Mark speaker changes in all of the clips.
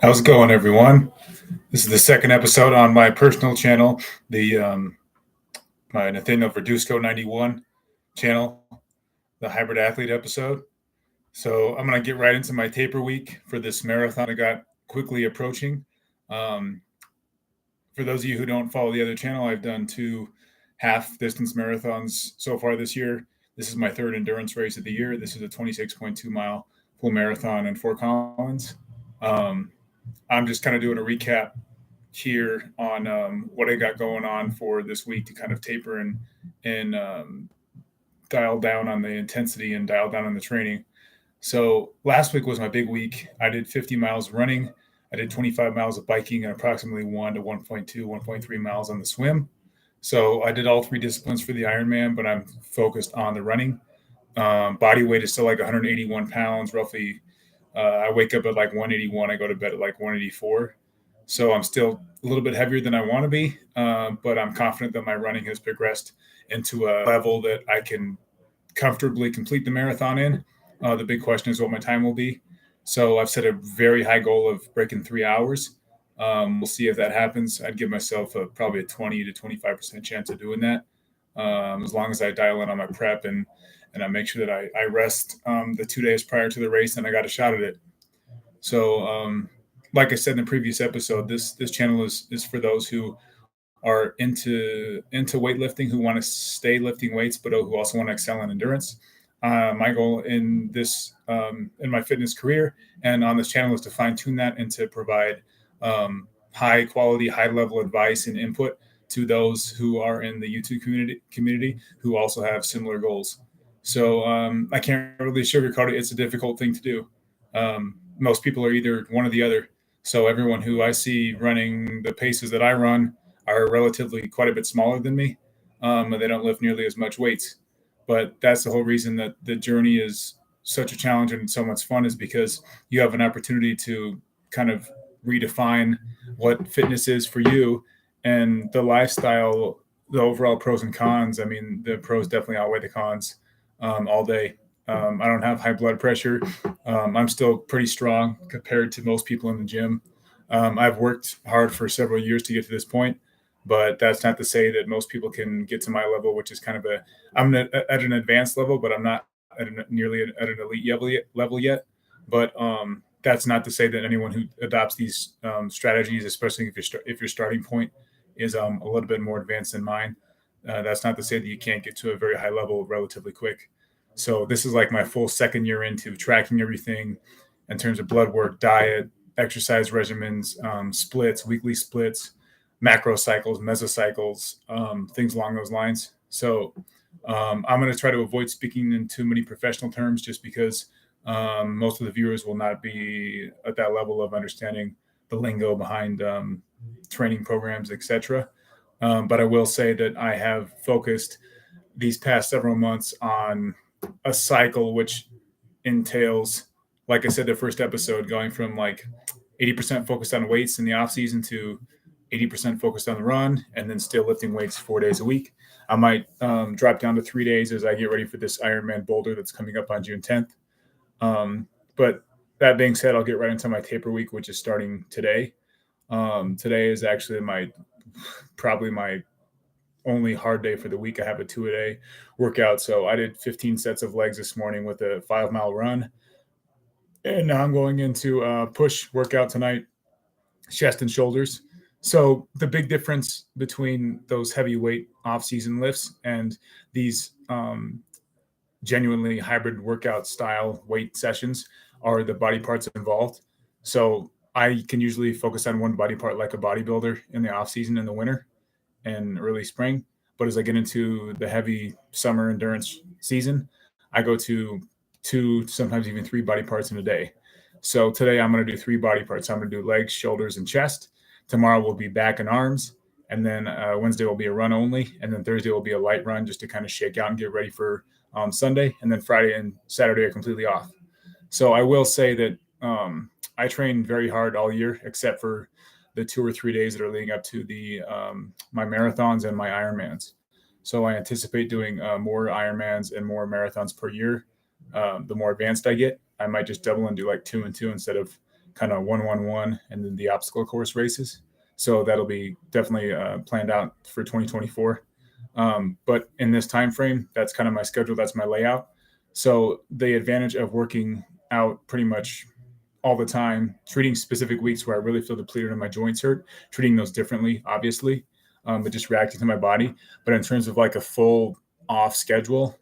Speaker 1: How's it going, everyone? This is the second episode on my personal channel, the my Nathaniel Verduzco 91 channel, the Hybrid Athlete episode. So I'm gonna get right into my taper week for this marathon I got quickly approaching. Um, for those of you who don't follow the other channel, I've done two half distance marathons so far this year. This is my third endurance race of the year. This is a 26.2 mile full marathon in Fort Collins. Um, I'm just kind of doing a recap here on what I got going on for this week to kind of taper and dial down on the intensity and dial down on the training. So last week was my big week. I did 50 miles running. I did 25 miles of biking and approximately 1 to 1.2, 1.3 miles on the swim. So I did all three disciplines for the Ironman, but I'm focused on the running. Body weight is still like 181 pounds, roughly. I wake up at like 181. I go to bed at like 184. So I'm still a little bit heavier than I want to be, but I'm confident that my running has progressed into a level that I can comfortably complete the marathon in. The big question is what my time will be. So I've set a very high goal of breaking 3 hours. We'll see if that happens. I'd give myself probably a 20 to 25% chance of doing that, as long as I dial in on my prep and I make sure that I rest the 2 days prior to the race, and I got a shot at it. So, like I said in the previous episode, this channel is for those who are into weightlifting, who want to stay lifting weights, but who also want to excel in endurance. My goal in in my fitness career and on this channel is to fine tune that and to provide high quality, high level advice and input to those who are in the YouTube community who also have similar goals. So I can't really sugarcoat it. It's a difficult thing to do. Most people are either one or the other. So everyone who I see running the paces that I run are relatively quite a bit smaller than me, and they don't lift nearly as much weights. But that's the whole reason that the journey is such a challenge and so much fun, is because you have an opportunity to kind of redefine what fitness is for you and the lifestyle, the overall pros and cons. I mean, the pros definitely outweigh the cons all day. I don't have high blood pressure. I'm still pretty strong compared to most people in the gym. I've worked hard for several years to get to this point, but that's not to say that most people can get to my level, which is kind of I'm at an advanced level, but I'm not nearly at an elite level yet. But that's not to say that anyone who adopts these strategies, especially if your starting point is a little bit more advanced than mine, that's not to say that you can't get to a very high level relatively quick. So this is like my full second year into tracking everything in terms of blood work, diet, exercise regimens, splits, weekly splits, macro cycles, mesocycles, things along those lines. So I'm going to try to avoid speaking in too many professional terms, just because most of the viewers will not be at that level of understanding the lingo behind training programs, etc. But I will say that I have focused these past several months on a cycle which entails, like I said, the first episode, going from like 80% focused on weights in the off season to 80% focused on the run, and then still lifting weights 4 days a week. I might drop down to 3 days as I get ready for this Ironman Boulder that's coming up on June 10th. But that being said, I'll get right into my taper week, which is starting today. Today is actually probably my only hard day for the week. I have a 2-a-day workout. So I did 15 sets of legs this morning with a 5 mile run. And now I'm going into a push workout tonight, chest and shoulders. So the big difference between those heavyweight off-season lifts and these genuinely hybrid workout style weight sessions are the body parts involved. So I can usually focus on one body part like a bodybuilder in the off-season in the winter and early spring. But as I get into the heavy summer endurance season, I go to 2, sometimes even 3 body parts in a day. So today I'm going to do 3 body parts. I'm going to do legs, shoulders, and chest. Tomorrow will be back and arms. And then Wednesday will be a run only. And then Thursday will be a light run just to kind of shake out and get ready for Sunday. And then Friday and Saturday are completely off. So I will say that I train very hard all year, except for the 2 or 3 days that are leading up to the my marathons and my Ironmans. So I anticipate doing more Ironmans and more marathons per year. The more advanced I get, I might just double and do like 2 and 2 instead of kind of 1-1-1, and then the obstacle course races. So that'll be definitely planned out for 2024. But in this time frame, that's kind of my schedule. That's my layout. So the advantage of working out pretty much all the time, treating specific weeks where I really feel depleted and my joints hurt, treating those differently, obviously, but just reacting to my body. But in terms of like a full off schedule,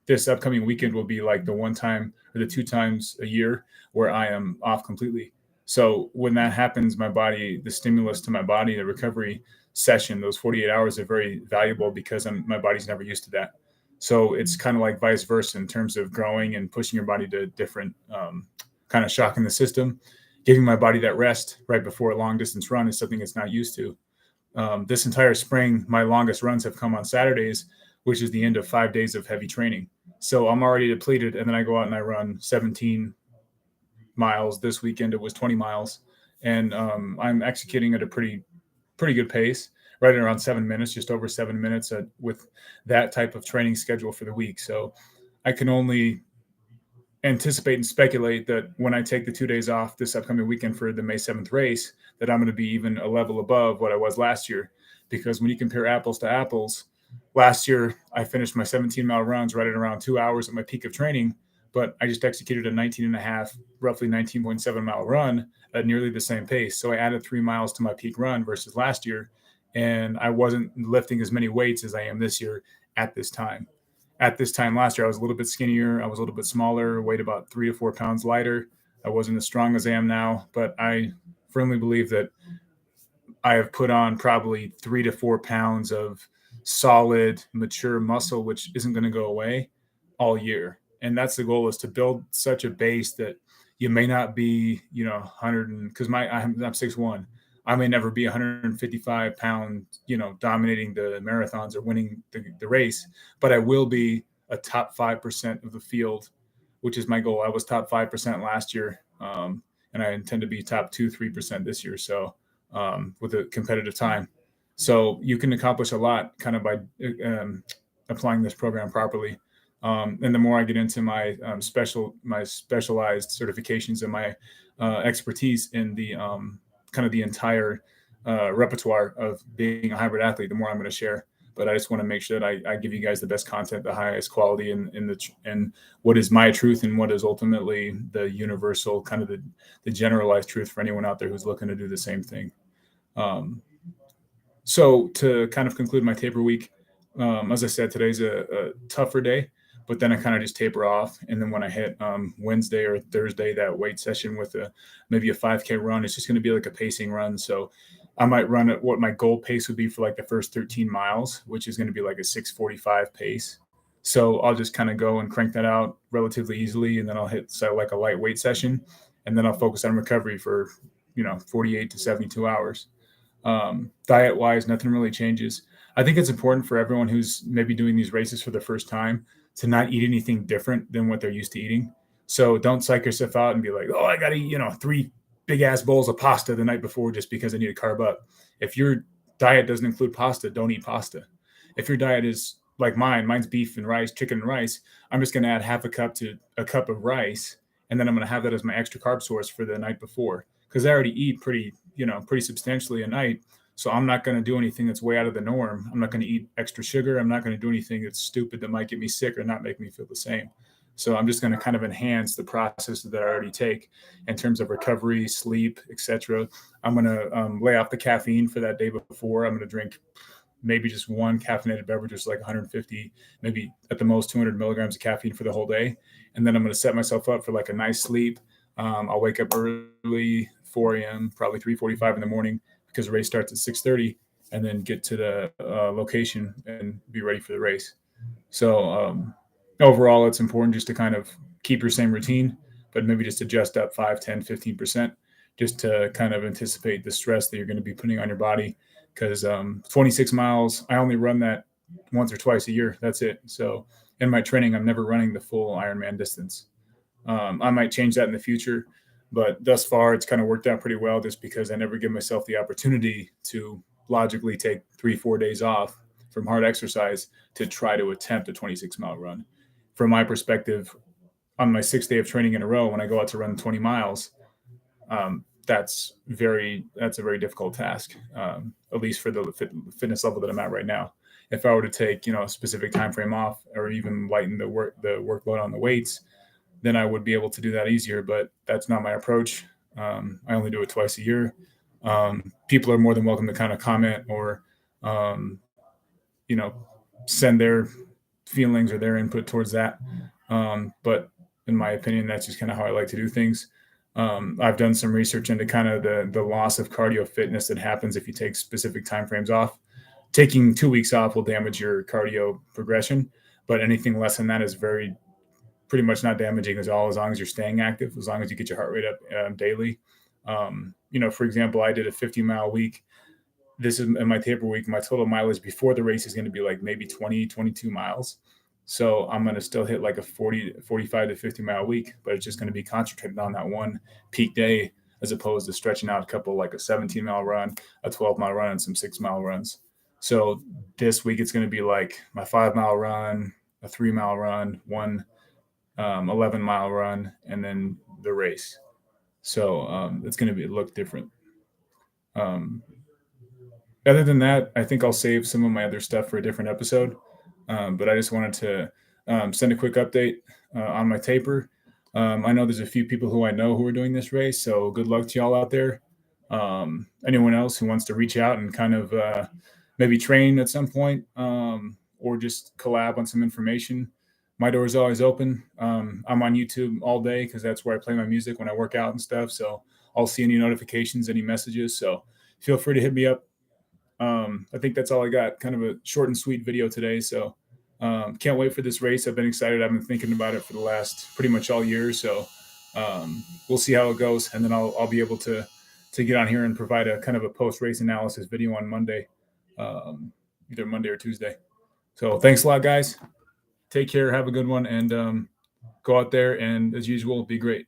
Speaker 1: this upcoming weekend will be like the one time or the 2 times a year where I am off completely. So when that happens, my body, the stimulus to my body, the recovery session, those 48 hours are very valuable because my body's never used to that. So it's kind of like vice versa in terms of growing and pushing your body to different kind of shocking the system. Giving my body that rest right before a long distance run is something it's not used to. This entire spring, my longest runs have come on Saturdays, which is the end of 5 days of heavy training. So I'm already depleted, and then I go out and I run 17 miles. This weekend it was 20 miles, and I'm executing at a pretty good pace, right around 7 minutes, just over 7 minutes with that type of training schedule for the week. So I can only anticipate and speculate that when I take the 2 days off this upcoming weekend for the May 7th race, that I'm going to be even a level above what I was last year. Because when you compare apples to apples, last year I finished my 17-mile runs right at around 2 hours at my peak of training, but I just executed a 19 and a half, roughly 19.7 mile run at nearly the same pace. So I added 3 miles to my peak run versus last year, and I wasn't lifting as many weights as I am this year at this time. At this time last year, I was a little bit skinnier. I was a little bit smaller, weighed about 3 to 4 pounds lighter. I wasn't as strong as I am now, but I firmly believe that I have put on probably 3 to 4 pounds of solid, mature muscle, which isn't going to go away all year. And that's the goal, is to build such a base that you may not be, 100, because I'm 6'1". I may never be 155 pound, dominating the marathons or winning the race, but I will be a top 5% of the field, which is my goal. I was top 5% last year, and I intend to be top 2-3% this year. So with a competitive time. So you can accomplish a lot kind of by applying this program properly. And the more I get into my specialized certifications and my expertise in the kind of the entire repertoire of being a hybrid athlete, the more I'm going to share. But I just want to make sure that I give you guys the best content, the highest quality, and what is my truth and what is ultimately the universal, kind of the generalized truth for anyone out there who's looking to do the same thing. So to kind of conclude my taper week, as I said, today's a tougher day, but then I kind of just taper off. And then when I hit Wednesday or Thursday, that weight session with maybe a 5K run, it's just going to be like a pacing run. So I might run at what my goal pace would be for like the first 13 miles, which is going to be like a 6:45 pace. So I'll just kind of go and crank that out relatively easily. And then I'll hit like a lightweight session, and then I'll focus on recovery for, 48 to 72 hours. Diet wise, nothing really changes. I think it's important for everyone who's maybe doing these races for the first time to not eat anything different than what they're used to eating. So don't psych yourself out and be like, oh, I got to eat, 3 big ass bowls of pasta the night before just because I need to carb up. If your diet doesn't include pasta, don't eat pasta. If your diet is like mine's beef and rice, chicken and rice, I'm just going to add half a cup to a cup of rice. And then I'm going to have that as my extra carb source for the night before, because I already eat pretty substantially a night. So I'm not going to do anything that's way out of the norm. I'm not going to eat extra sugar. I'm not going to do anything that's stupid that might get me sick or not make me feel the same. So I'm just going to kind of enhance the processes that I already take in terms of recovery, sleep, etc. I'm going to lay off the caffeine for that day before. I'm going to drink maybe just one caffeinated beverage, just like 150, maybe at the most 200 milligrams of caffeine for the whole day. And then I'm going to set myself up for like a nice sleep. I'll wake up early, 4 a.m., probably 3:45 in the morning, because the race starts at 6:30, and then get to the location and be ready for the race. So overall, it's important just to kind of keep your same routine, but maybe just adjust up 5, 10, 15%, just to kind of anticipate the stress that you're going to be putting on your body. Because 26 miles, I only run that once or twice a year. That's it. So in my training, I'm never running the full Ironman distance. I might change that in the future, but thus far it's kind of worked out pretty well, just because I never give myself the opportunity to logically take 3-4 days off from hard exercise to try to attempt a 26-mile run. From my perspective, on my 6th day of training in a row, when I go out to run 20 miles, That's a very difficult task, at least for the fitness level that I'm at right now. If I were to take a specific time frame off, or even lighten the workload on the weights, then I would be able to do that easier. But that's not my approach. I only do it twice a year. People are more than welcome to kind of comment or um, you know send their feelings or their input towards that. But in my opinion, that's just kind of how I like to do things. I've done some research into kind of the loss of cardio fitness that happens if you take specific time frames off. Taking 2 weeks off will damage your cardio progression, but anything less than that is very pretty much not damaging at all, as long as you're staying active, as long as you get your heart rate up daily. For example, I did a 50-mile week. This is in my taper week. My total mileage before the race is going to be like maybe 20, 22 miles. So I'm going to still hit like a 45 to 50-mile week, but it's just going to be concentrated on that one peak day, as opposed to stretching out a couple, like a 17-mile run, a 12-mile run, and some 6-mile runs. So this week it's going to be like my 5-mile run, a 3-mile run, one 11-mile run, and then the race. So it's going to look different. Um, Other than that, I think I'll save some of my other stuff for a different episode. But I just wanted to send a quick update on my taper. I know there's a few people who I know who are doing this race, so good luck to y'all out there. Anyone else who wants to reach out and kind of maybe train at some point, or just collab on some information, my door is always open. I'm on YouTube all day because that's where I play my music when I work out and stuff. So I'll see any notifications, any messages. So feel free to hit me up. I think that's all I got. Kind of a short and sweet video today. So can't wait for this race. I've been excited. I've been thinking about it for the last pretty much all year. So we'll see how it goes, and then I'll be able to get on here and provide a kind of a post race analysis video on Monday, either Monday or Tuesday. So thanks a lot, guys. Take care. Have a good one, and go out there and, as usual, be great.